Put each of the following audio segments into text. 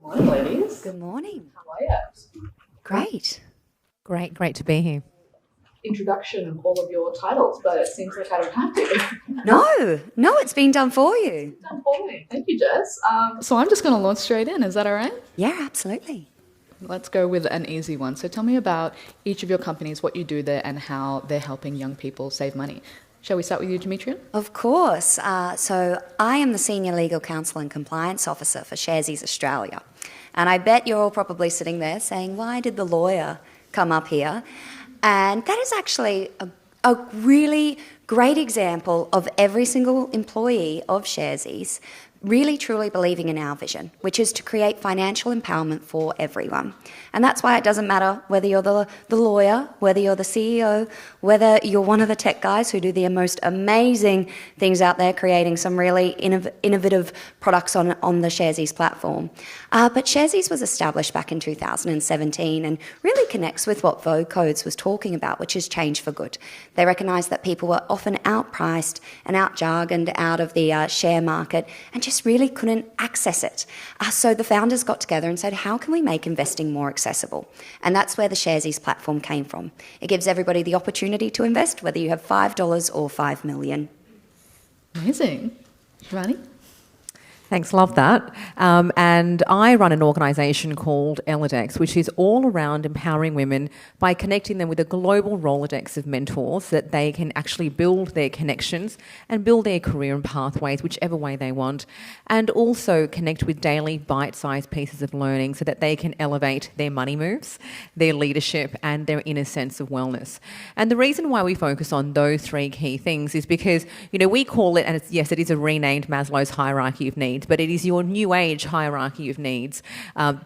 Morning, ladies. Good morning. How are you? Great. Great to be here. Introduction of all of your titles, but it seems like I don't have to. No, it's been done for you. Done for me. Thank you, Jess. So I'm just going to launch straight in. Is that all right? Yeah, absolutely. Let's go with an easy one. So tell me about each of your companies, what you do there, and how they're helping young people save money. Shall we start with you, Demetria? Of course. So I am the Senior Legal Counsel and Compliance Officer for Sharesies Australia. And I bet you're all probably sitting there saying, why did the lawyer come up here? And that is actually a really great example of every single employee of Sharesies really truly believing in our vision, which is to create financial empowerment for everyone. And that's why it doesn't matter whether you're the lawyer, whether you're the CEO, whether you're one of the tech guys who do the most amazing things out there, creating some really innovative products on the Sharesies platform. But Sharesies was established back in 2017 and really connects with what Vogue Codes was talking about, which is change for good. They recognised that people were often outpriced and out-jargoned out of the share market and just really couldn't access it. So the founders got together and said, how can we make investing more accessible? And that's where the Sharesies platform came from. It gives everybody the opportunity to invest, whether you have $5 or $5 million. Amazing. Shivani? Thanks, love that. And I run an organisation called Elladex, which is all around empowering women by connecting them with a global Rolodex of mentors so that they can actually build their connections and build their career and pathways, whichever way they want, and also connect with daily bite-sized pieces of learning so that they can elevate their money moves, their leadership, and their inner sense of wellness. And the reason why we focus on those three key things is because, we call it, and yes, it is a renamed Maslow's hierarchy of needs, but it is your new age hierarchy of needs,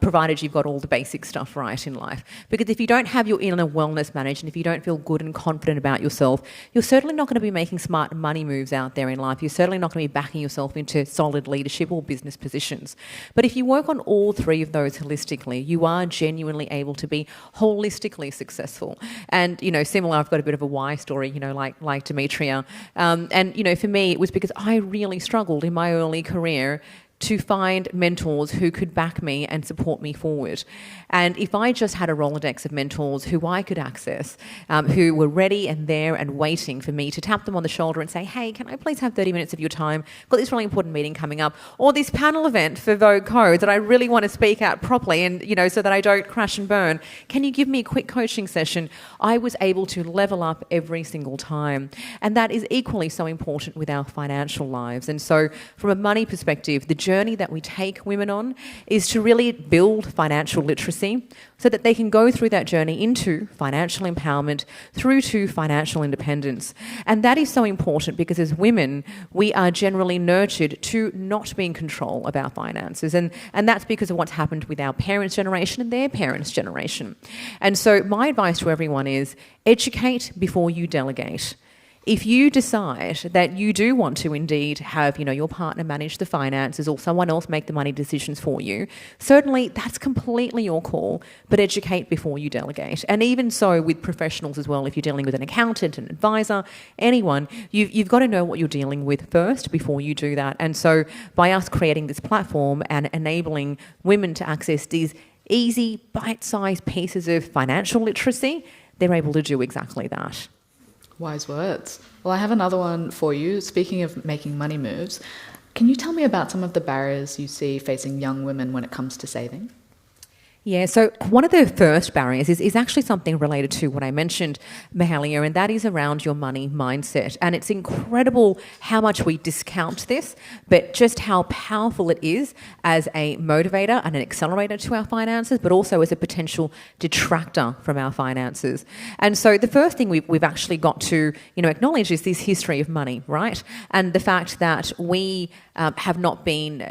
provided you've got all the basic stuff right in life. Because if you don't have your inner wellness managed and if you don't feel good and confident about yourself, you're certainly not going to be making smart money moves out there in life. You're certainly not going to be backing yourself into solid leadership or business positions. But if you work on all three of those holistically, you are genuinely able to be holistically successful. And, similar, I've got a bit of a why story, like Demetria. And, for me, it was because I really struggled in my early career to find mentors who could back me and support me forward. And if I just had a Rolodex of mentors who I could access, who were ready and there and waiting for me to tap them on the shoulder and say, hey, can I please have 30 minutes of your time? I've got this really important meeting coming up, or this panel event for Vogue Codes that I really want to speak out properly and, so that I don't crash and burn. Can you give me a quick coaching session? I was able to level up every single time. And that is equally so important with our financial lives. And so from a money perspective, the journey that we take women on is to really build financial literacy so that they can go through that journey into financial empowerment through to financial independence. And that is so important because as women, we are generally nurtured to not be in control of our finances. And that's because of what's happened with our parents' generation and their parents' generation. And so my advice to everyone is educate before you delegate. If you decide that you do want to indeed have, your partner manage the finances or someone else make the money decisions for you, certainly that's completely your call, but educate before you delegate. And even so with professionals as well, if you're dealing with an accountant, an advisor, anyone, you've got to know what you're dealing with first before you do that. And so by us creating this platform and enabling women to access these easy, bite-sized pieces of financial literacy, they're able to do exactly that. Wise words. Well, I have another one for you. Speaking of making money moves, can you tell me about some of the barriers you see facing young women when it comes to saving? Yeah, so one of the first barriers is actually something related to what I mentioned, Mahalia, and that is around your money mindset. And it's incredible how much we discount this, but just how powerful it is as a motivator and an accelerator to our finances, but also as a potential detractor from our finances. And so the first thing we've actually got to acknowledge is this history of money, right? And the fact that we have not been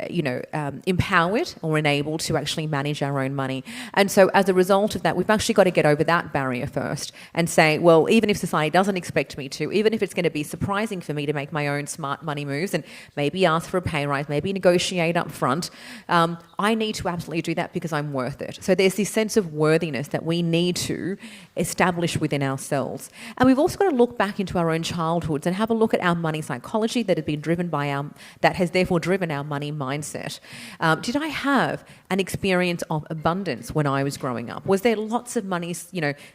empowered or enabled to actually manage our own money. And so as a result of that, we've actually got to get over that barrier first and say, well, even if society doesn't expect me to, even if it's going to be surprising for me to make my own smart money moves and maybe ask for a pay rise, maybe negotiate up front, I need to absolutely do that because I'm worth it. So there's this sense of worthiness that we need to establish within ourselves. And we've also got to look back into our own childhoods and have a look at our money psychology that has been driven by that has therefore driven our money mindset. Did I have an experience of abundance when I was growing up? Was there lots of money,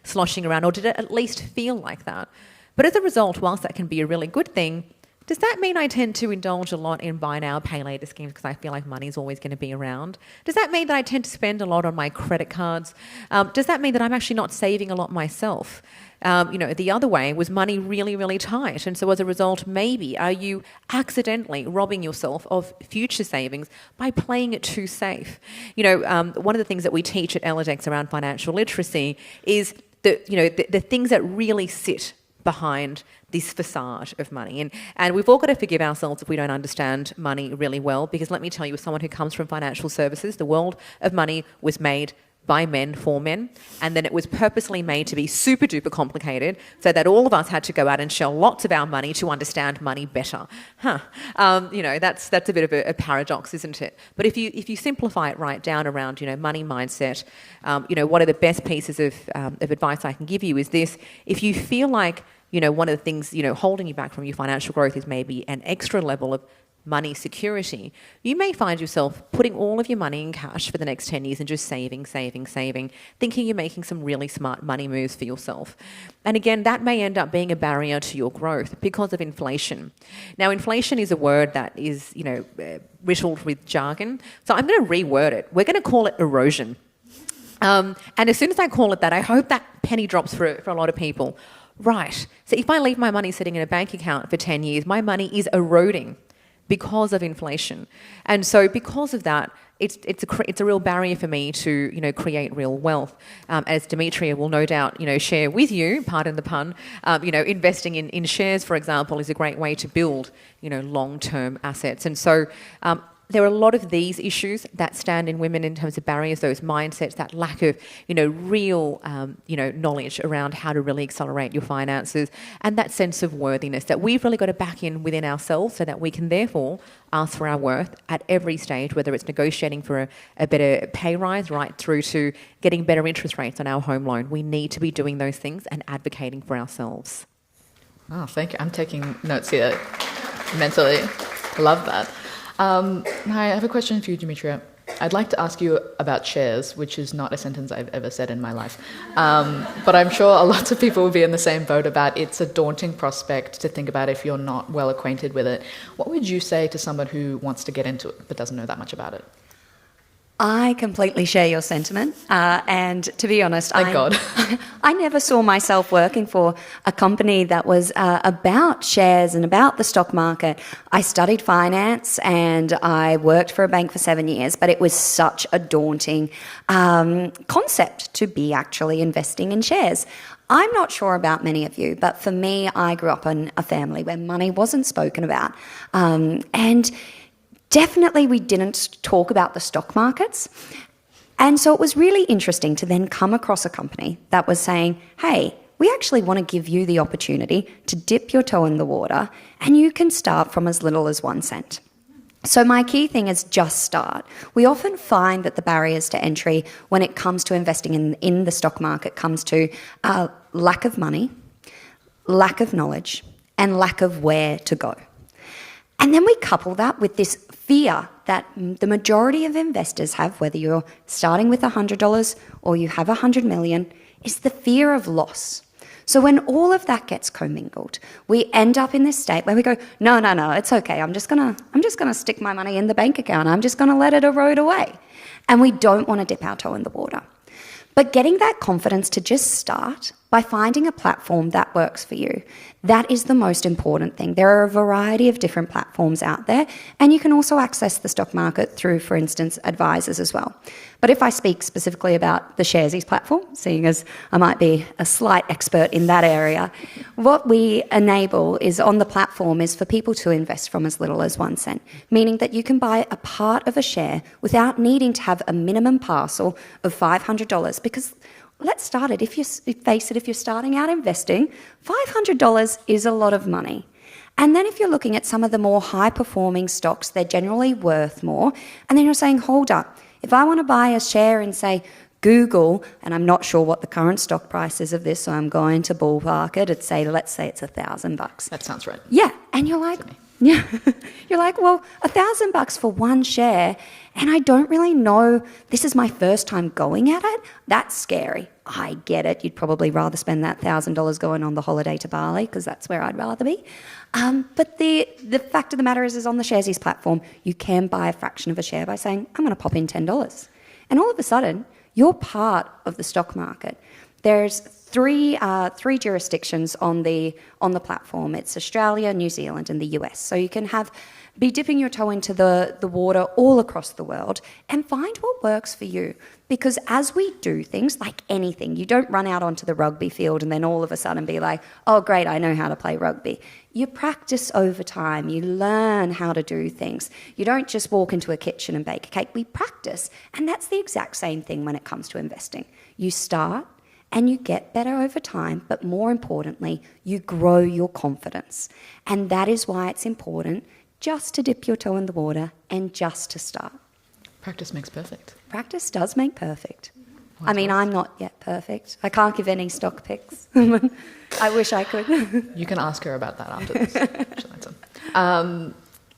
sloshing around, or did it at least feel like that? But as a result, whilst that can be a really good thing, does that mean I tend to indulge a lot in buy now, pay later schemes because I feel like money is always going to be around? Does that mean that I tend to spend a lot on my credit cards? Does that mean that I'm actually not saving a lot myself? The other way was money really, really tight. And so as a result, maybe are you accidentally robbing yourself of future savings by playing it too safe? One of the things that we teach at Elladex around financial literacy is the things that really sit behind this facade of money. And we've all got to forgive ourselves if we don't understand money really well, because let me tell you, as someone who comes from financial services, the world of money was made by men for men, and then it was purposely made to be super duper complicated so that all of us had to go out and shell lots of our money to understand money better. That's a bit of a paradox, isn't it? But if you simplify it right down around money mindset, one of the best pieces of advice I can give you is this: if you feel like one of the things holding you back from your financial growth is maybe an extra level of money security, you may find yourself putting all of your money in cash for the next 10 years and just saving, thinking you're making some really smart money moves for yourself. And again, that may end up being a barrier to your growth because of inflation. Now, inflation is a word that is, riddled with jargon. So I'm going to reword it. We're going to call it erosion. And as soon as I call it that, I hope that penny drops for a lot of people. Right. So if I leave my money sitting in a bank account for 10 years, my money is eroding because of inflation. And so because of that, it's a real barrier for me to create real wealth. As Demetria will no doubt share with you, pardon the pun, investing in shares, for example, is a great way to build long-term assets. And so there are a lot of these issues that stand in women in terms of barriers, those mindsets, that lack of, real, knowledge around how to really accelerate your finances, and that sense of worthiness that we've really got to back in within ourselves so that we can therefore ask for our worth at every stage, whether it's negotiating for a better pay rise right through to getting better interest rates on our home loan. We need to be doing those things and advocating for ourselves. Oh, thank you. I'm taking notes here mentally. Love that. Hi, I have a question for you, Demetria. I'd like to ask you about shares, which is not a sentence I've ever said in my life. But I'm sure a lot of people will be in the same boat about it's a daunting prospect to think about if you're not well acquainted with it. What would you say to someone who wants to get into it but doesn't know that much about it? I completely share your sentiment, and to be honest, Thank God. I never saw myself working for a company that was about shares and about the stock market. I studied finance and I worked for a bank for 7 years, but it was such a daunting concept to be actually investing in shares. I'm not sure about many of you, but for me, I grew up in a family where money wasn't spoken about, and definitely we didn't talk about the stock markets. And so it was really interesting to then come across a company that was saying, hey, we actually want to give you the opportunity to dip your toe in the water, and you can start from as little as 1 cent. So my key thing is just start. We often find that the barriers to entry when it comes to investing in the stock market comes to lack of money, lack of knowledge, and lack of where to go. And then we couple that with this fear that the majority of investors have, whether you're starting with $100 or you have 100 million, is the fear of loss. So when all of that gets commingled, we end up in this state where we go, no, it's okay. I'm just gonna stick my money in the bank account. I'm just gonna let it erode away. And we don't want to dip our toe in the water. But getting that confidence to just start by finding a platform that works for you, that is the most important thing. There are a variety of different platforms out there, and you can also access the stock market through, for instance, advisors as well. But if I speak specifically about the Sharesies platform, seeing as I might be a slight expert in that area, what we enable is on the platform is for people to invest from as little as 1 cent, meaning that you can buy a part of a share without needing to have a minimum parcel of $500, because let's start it. If you're starting out investing, $500 is a lot of money. And then if you're looking at some of the more high-performing stocks, they're generally worth more. And then you're saying, hold up, if I want to buy a share in, say, Google, and I'm not sure what the current stock price is of this, so I'm going to ballpark it, let's say it's $1,000. That sounds right. Yeah, and you're like, Yeah. You're like, well, $1,000 for one share, and I don't really know, this is my first time going at it. That's scary. I get it. You'd probably rather spend that $1,000 going on the holiday to Bali, because that's where I'd rather be. But the fact of the matter is on the Sharesies platform, you can buy a fraction of a share by saying, I'm going to pop in $10. And all of a sudden, you're part of the stock market. There's three jurisdictions on the platform. It's Australia, New Zealand, and the US. So you can be dipping your toe into the water all across the world and find what works for you. Because as we do things, like anything, you don't run out onto the rugby field and then all of a sudden be like, oh great, I know how to play rugby. You practice over time, you learn how to do things. You don't just walk into a kitchen and bake a cake, we practice. And that's the exact same thing when it comes to investing. You start and you get better over time, but more importantly, you grow your confidence. And that is why it's important just to dip your toe in the water and just to start. Practice makes perfect. Practice does make perfect. I mean, I'm not yet perfect. I can't give any stock picks. I wish I could. You can ask her about that after this.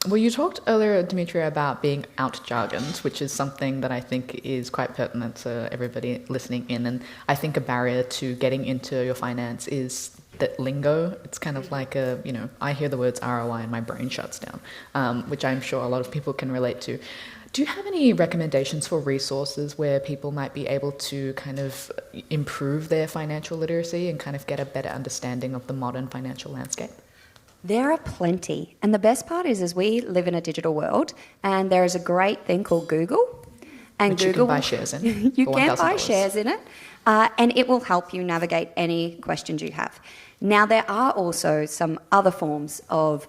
Well, you talked earlier, Demetria, about being out-jargoned, which is something that I think is quite pertinent to everybody listening in. And I think a barrier to getting into your finance is that lingo. It's kind of like I hear the words ROI and my brain shuts down, which I'm sure a lot of people can relate to. Do you have any recommendations for resources where people might be able to kind of improve their financial literacy and kind of get a better understanding of the modern financial landscape? There are plenty. And the best part is we live in a digital world, and there is a great thing called Google. And which Google, you can buy shares in. You can buy shares in it, and it will help you navigate any questions you have. Now, there are also some other forms of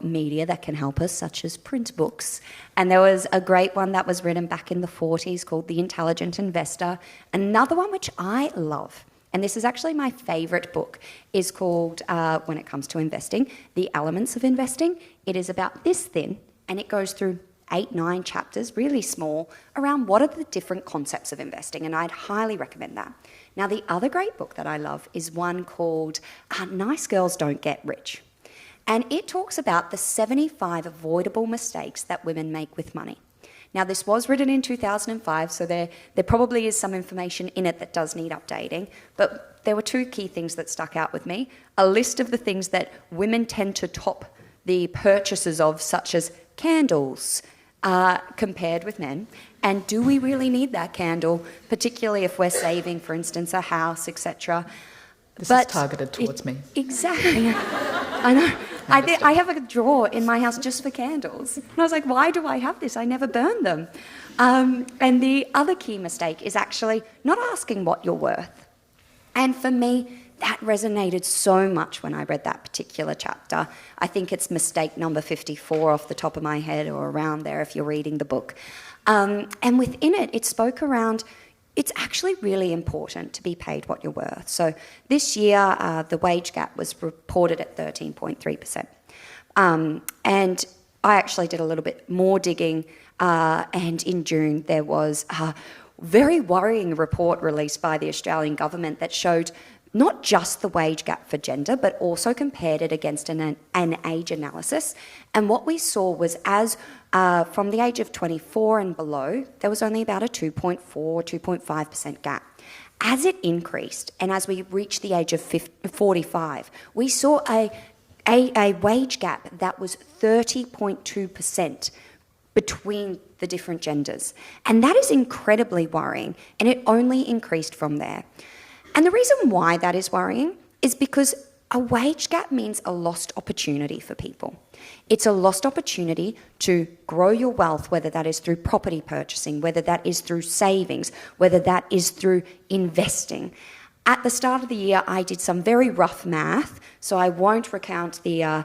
media that can help us, such as print books. And there was a great one that was written back in the 40s called The Intelligent Investor. Another one which I love, and this is actually my favourite book, is called, when it comes to investing, The Elements of Investing. It is about this thin, and it goes through 8-9 chapters, really small, around what are the different concepts of investing, and I'd highly recommend that. Now, the other great book that I love is one called Nice Girls Don't Get Rich. And it talks about the 75 avoidable mistakes that women make with money. Now, this was written in 2005, so there probably is some information in it that does need updating, but there were two key things that stuck out with me. A list of the things that women tend to top the purchases of, such as candles, compared with men. And do we really need that candle, particularly if we're saving, for instance, a house, etc.? This is targeted towards me. Exactly. I know. I have a drawer in my house just for candles. And I was like, why do I have this? I never burn them. And the other key mistake is actually not asking what you're worth. And for me, that resonated so much when I read that particular chapter. I think it's mistake number 54 off the top of my head, or around there if you're reading the book. And within it, it spoke around, it's actually really important to be paid what you're worth. So this year, the wage gap was reported at 13.3%. And I actually did a little bit more digging, and in June there was a very worrying report released by the Australian government that showed not just the wage gap for gender, but also compared it against an age analysis. And what we saw was from the age of 24 and below, there was only about a 2.4, 2.5% gap. As it increased, and as we reached the age of 45, we saw a wage gap that was 30.2% between the different genders. And that is incredibly worrying, and it only increased from there. And the reason why that is worrying is because a wage gap means a lost opportunity for people. It's a lost opportunity to grow your wealth, whether that is through property purchasing, whether that is through savings, whether that is through investing. At the start of the year, I did some very rough math, so I won't recount the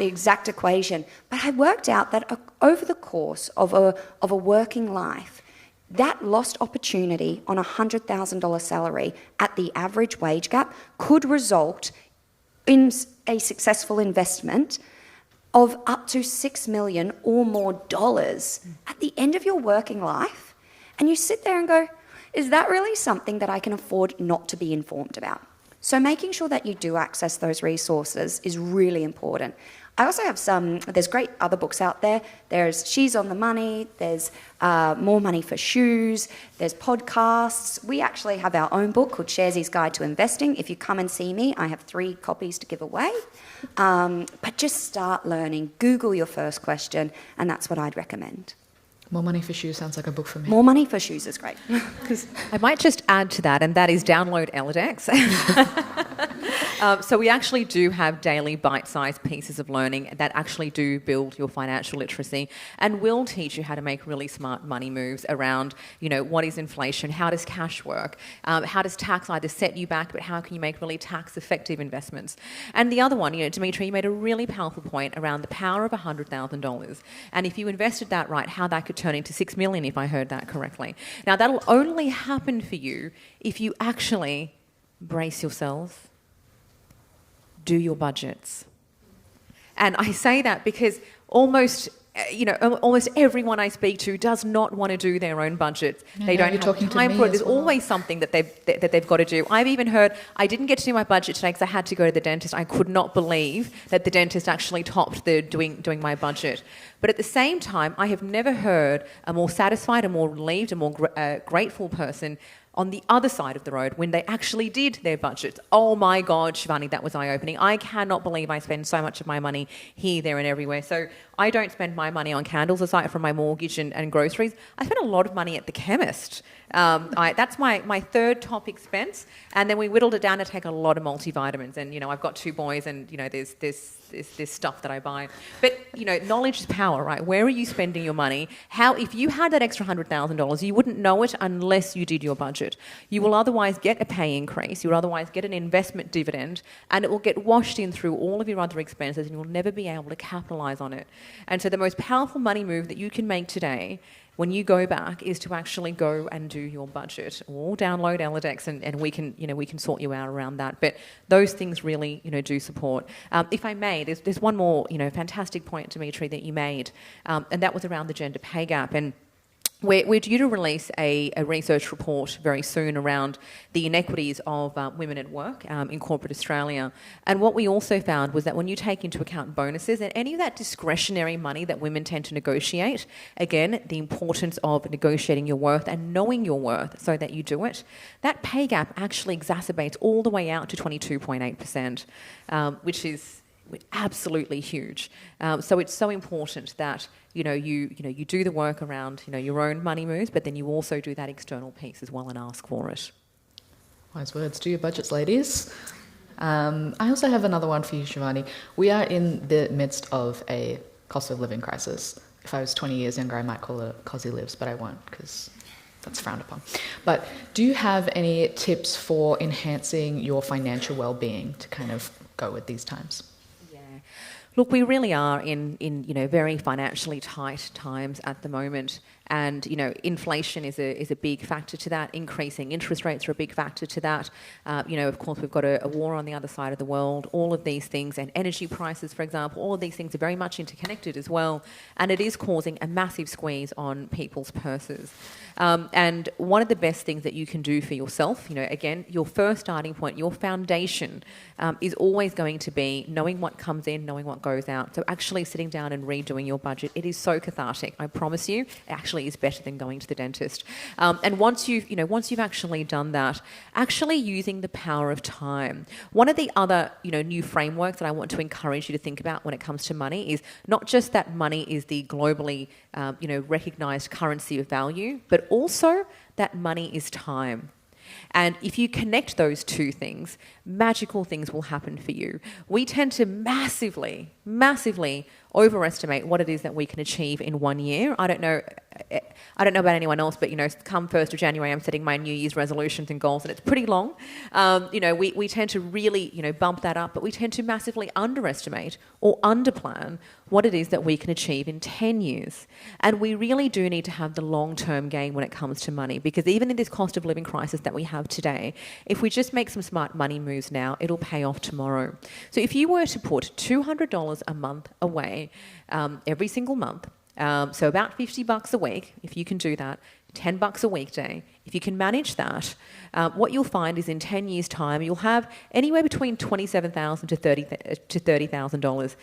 exact equation, but I worked out that over the course of a working life, that lost opportunity on a $100,000 salary at the average wage gap could result in a successful investment of up to $6 million or more dollars at the end of your working life. And you sit there and go, is that really something that I can afford not to be informed about? So making sure that you do access those resources is really important. I also have there's great other books out there. There's She's on the Money, there's More Money for Shoes, there's podcasts. We actually have our own book called Sharesies Guide to Investing. If you come and see me, I have 3 copies to give away. But just start learning. Google your first question, and that's what I'd recommend. More Money for Shoes sounds like a book for me. More Money for Shoes is great. I might just add to that, and that is download Elladex. So we actually do have daily bite-sized pieces of learning that actually do build your financial literacy and will teach you how to make really smart money moves around, what is inflation, how does cash work, how does tax either set you back, but how can you make really tax-effective investments. And the other one, Demetria, you made a really powerful point around the power of $100,000. And if you invested that right, how that could turn into $6 million, if I heard that correctly. Now, that'll only happen for you if you actually brace yourself, do your budgets. And I say that because almost everyone I speak to does not want to do their own budget. They don't have time for it. There's always something that they've got to do. I've even heard, I didn't get to do my budget today because I had to go to the dentist. I could not believe that the dentist actually topped the doing my budget. But at the same time, I have never heard a more satisfied, a more relieved, a more grateful person on the other side of the road when they actually did their budgets. Oh my God, Shivani, that was eye-opening. I cannot believe I spend so much of my money here, there and everywhere. So I don't spend my money on candles aside from my mortgage and groceries. I spend a lot of money at the chemist. That's my third top expense. And then we whittled it down to take a lot of multivitamins. And, I've got 2 boys and, there's this stuff that I buy. But, knowledge is power, right? Where are you spending your money? If you had that extra $100,000, you wouldn't know it unless you did your budget. You will otherwise get a pay increase. You will otherwise get an investment dividend, and it will get washed in through all of your other expenses, and you'll never be able to capitalise on it. And so the most powerful money move that you can make today when you go back is to actually go and do your budget or download Elladex and we can sort you out around that. But those things really, do support. If I may, there's one more, fantastic point, Demetria, that you made, and that was around the gender pay gap. And we're due to release a research report very soon around the inequities of women at work in corporate Australia. And what we also found was that when you take into account bonuses and any of that discretionary money that women tend to negotiate, again, the importance of negotiating your worth and knowing your worth so that you do it, that pay gap actually exacerbates all the way out to 22.8%, which is absolutely huge. So it's so important that you do the work around your own money moves, but then you also do that external piece as well and ask for it. Wise words. Do your budgets, ladies. I also have another one for you, Shivani. We are in the midst of a cost of living crisis. If I was 20 years younger, I might call it Cosy Lives, but I won't because that's frowned upon. But do you have any tips for enhancing your financial well-being to kind of go with these times? Look, we really are in very financially tight times at the moment, and inflation is a big factor to that. Increasing interest rates are a big factor to that. Of course, we've got a war on the other side of the world. All of these things, and energy prices, for example, all of these things are very much interconnected as well, and it is causing a massive squeeze on people's purses. And one of the best things that you can do for yourself, again, your first starting point, your foundation, is always going to be knowing what comes in, knowing what goes out. So actually sitting down and redoing your budget, it is so cathartic. I promise you, it actually is better than going to the dentist. And once you've actually done that, actually using the power of time. One of the other, new frameworks that I want to encourage you to think about when it comes to money is not just that money is the globally, recognised currency of value, but also that money is time. And if you connect those two things, magical things will happen for you. We tend to massively overestimate what it is that we can achieve in 1 year. I don't know about anyone else, but come 1st of January, I'm setting my New Year's resolutions and goals, and it's pretty long. We tend to really bump that up, but we tend to massively underestimate or underplan what it is that we can achieve in 10 years. And we really do need to have the long-term game when it comes to money, because even in this cost of living crisis that we have today, if we just make some smart money moves now, it'll pay off tomorrow. So if you were to put $200 a month away every single month, so about $50 a week, if you can do that, $10 a weekday. If you can manage that, what you'll find is in 10 years' time, you'll have anywhere between $27,000 to $30,000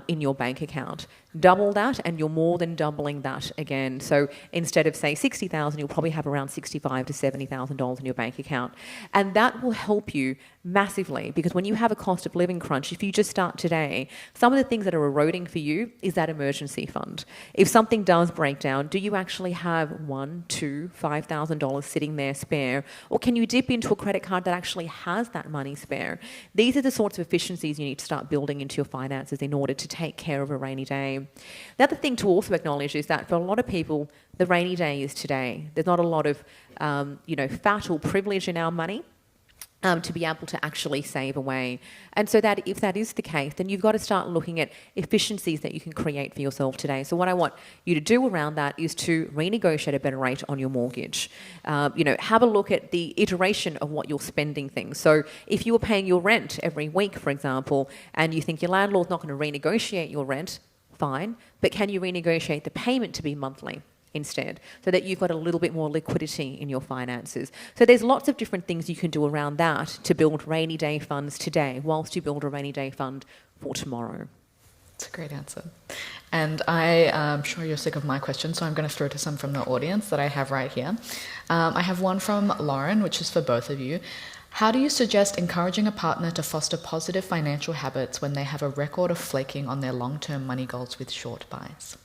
in your bank account. Double that, and you're more than doubling that again. So instead of, say, $60,000, you'll probably have around $65,000 to $70,000 in your bank account. And that will help you massively, because when you have a cost of living crunch, if you just start today, some of the things that are eroding for you is that emergency fund. If something does break down, do you actually have $1,000, $2,000, $5,000 sitting there spare? Or can you dip into a credit card that actually has that money spare? These are the sorts of efficiencies you need to start building into your finances in order to take care of a rainy day. The other thing to also acknowledge is that for a lot of people, the rainy day is today. There's not a lot of, fat or privilege in our money to be able to actually save away. And so that if that is the case, then you've got to start looking at efficiencies that you can create for yourself today. So what I want you to do around that is to renegotiate a better rate on your mortgage. Have a look at the iteration of what you're spending things. So if you were paying your rent every week, for example, and you think your landlord's not going to renegotiate your rent, fine, but can you renegotiate the payment to be monthly instead, so that you've got a little bit more liquidity in your finances? So there's lots of different things you can do around that to build rainy day funds today, whilst you build a rainy day fund for tomorrow. That's a great answer. And I am sure you're sick of my questions, so I'm going to throw to some from the audience that I have right here. I have one from Lauren, which is for both of you. How do you suggest encouraging a partner to foster positive financial habits when they have a record of flaking on their long-term money goals with short buys?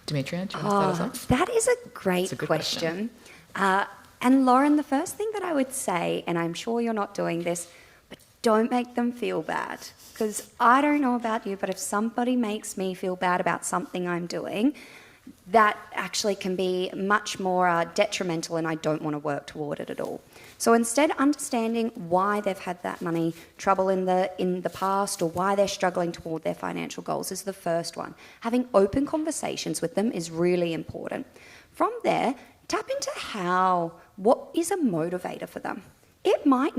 Demetria, do you want to start us off? That is a great question. And Lauren, the first thing that I would say, and I'm sure you're not doing this, but don't make them feel bad. Because I don't know about you, but if somebody makes me feel bad about something I'm doing, that actually can be much more detrimental, and I don't want to work toward it at all. So instead, understanding why they've had that money trouble in the past, or why they're struggling toward their financial goals, is the first one. Having open conversations with them is really important. From there, tap into what is a motivator for them. It might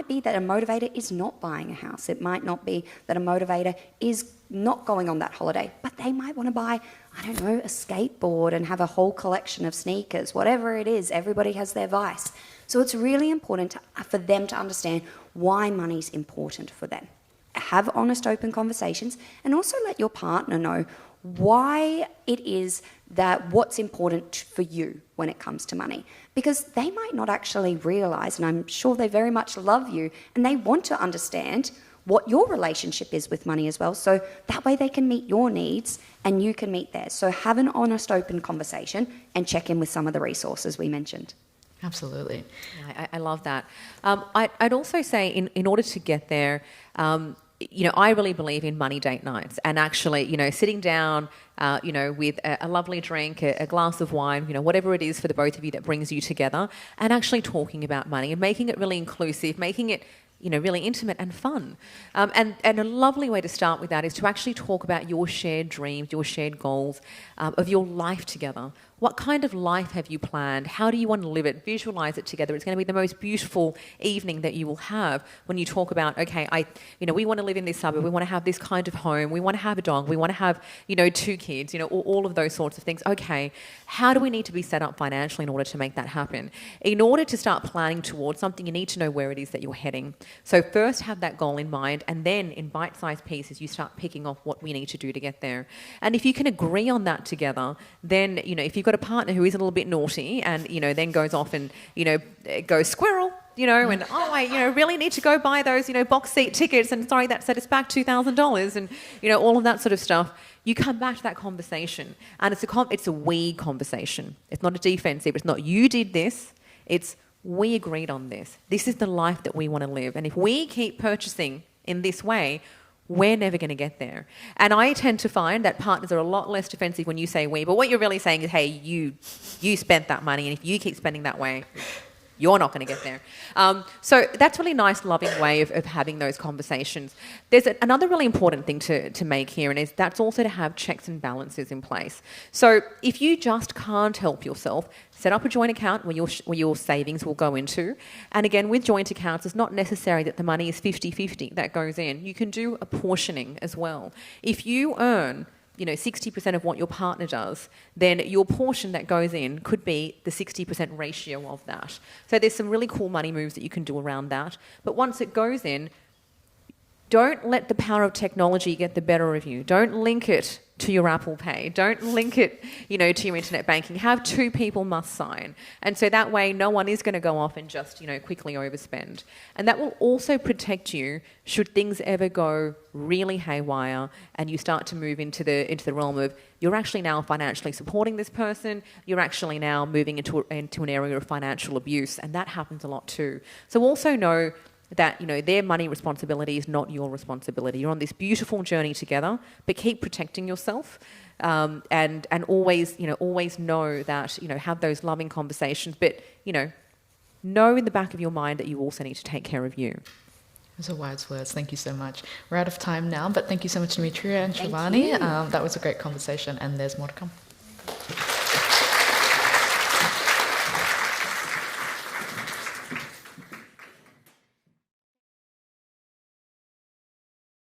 be that a motivator is not buying a house. It might not be that a motivator is not going on that holiday, but they might want to buy, I don't know, a skateboard and have a whole collection of sneakers. Whatever it is, everybody has their vice. So it's really important for them to understand why money's important for them. Have honest, open conversations, and also let your partner know why it is that what's important for you when it comes to money. Because they might not actually realise, and I'm sure they very much love you, and they want to understand what your relationship is with money as well, so that way they can meet your needs and you can meet theirs. So have an honest, open conversation and check in with some of the resources we mentioned. Absolutely. Yeah, I love that. I'd also say in order to get there, I really believe in money date nights, and actually, sitting down, with a lovely drink, a glass of wine, whatever it is for the both of you that brings you together, and actually talking about money and making it really inclusive, making it really intimate and fun. And a lovely way to start with that is to actually talk about your shared dreams, your shared goals of your life together. What kind of life have you planned? How do you want to live it? Visualize it together. It's going to be the most beautiful evening that you will have when you talk about, okay, we want to live in this suburb. We want to have this kind of home. We want to have a dog. We want to have, 2 kids, all of those sorts of things. Okay, how do we need to be set up financially in order to make that happen? In order to start planning towards something, you need to know where it is that you're heading. So first have that goal in mind, and then in bite-sized pieces, you start picking off what we need to do to get there. And if you can agree on that together, then, if you've got a partner who is a little bit naughty and, then goes off and, goes squirrel, and, I really need to go buy those, box seat tickets, and sorry, that set us back $2,000 and, all of that sort of stuff. You come back to that conversation, and it's a we conversation. It's not a defensive. It's not you did this. It's we agreed on this. This is the life that we want to live. And if we keep purchasing in this way, we're never going to get there. And I tend to find that partners are a lot less defensive when you say we, but what you're really saying is, hey, you spent that money, and if you keep spending that way, you're not going to get there. So that's a really nice, loving way of having those conversations. There's another really important thing to make here, and that's also to have checks and balances in place. So if you just can't help yourself, set up a joint account where your savings will go into. And again, with joint accounts, it's not necessary that the money is 50-50 that goes in. You can do apportioning as well. If you earn 60% of what your partner does, then your portion that goes in could be the 60% ratio of that. So there's some really cool money moves that you can do around that. But once it goes in, don't let the power of technology get the better of you. Don't link it to your Apple Pay. Don't link it, to your internet banking. Have two people must sign. And so that way no one is going to go off and just, quickly overspend. And that will also protect you should things ever go really haywire and you start to move into the realm of you're actually now financially supporting this person, you're actually now moving into an area of financial abuse, and that happens a lot too. So also know that their money responsibility is not your responsibility. You're on this beautiful journey together, but keep protecting yourself, and always know that have those loving conversations. But know in the back of your mind that you also need to take care of you. Those are wise words. Thank you so much. We're out of time now, but thank you so much, Demetria and Shivani. That was a great conversation, and there's more to come.